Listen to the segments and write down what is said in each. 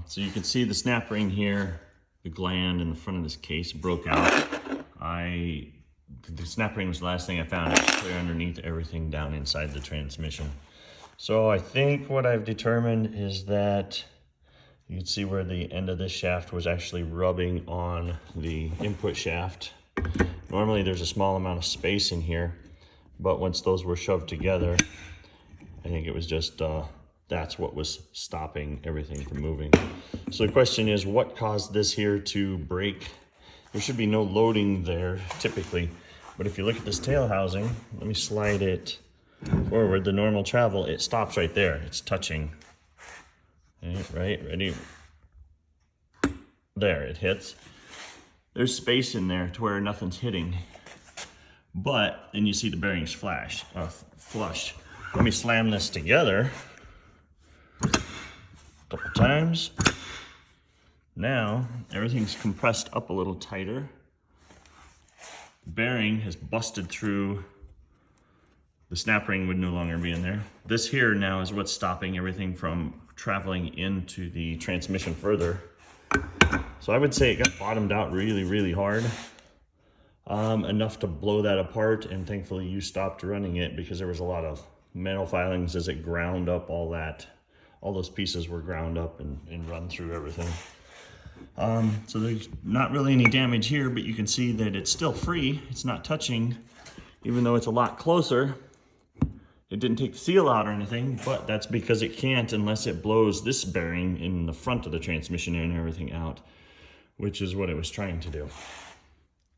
So you can see the snap ring here, the gland in the front of this case broke out. The snap ring was the last thing I found. It was clear underneath everything down inside the transmission. So I think what I've determined is that you can see where the end of this shaft was actually rubbing on the input shaft. Normally there's a small amount of space in here, but once those were shoved together, I think it was just, that's what was stopping everything from moving. So the question is, what caused this here to break? There should be no loading there typically, but if you look at this tail housing, let me slide it forward, the normal travel, it stops right there. It's touching. Okay, right, ready? There, it hits. There's space in there to where nothing's hitting. But then you see the bearings flush. Let me slam this together a couple times. Now, everything's compressed up a little tighter. The bearing has busted through. The snap ring would no longer be in there. This here now is what's stopping everything from traveling into the transmission further. So I would say it got bottomed out really, really hard. Enough to blow that apart, and thankfully you stopped running it because there was a lot of metal filings as it ground up all that. All those pieces were ground up and run through everything. So there's not really any damage here, but you can see that it's still free. It's not touching, even though it's a lot closer. It didn't take the seal out or anything, but that's because it can't unless it blows this bearing in the front of the transmission and everything out, which is what it was trying to do.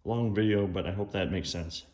Long video, but I hope that makes sense.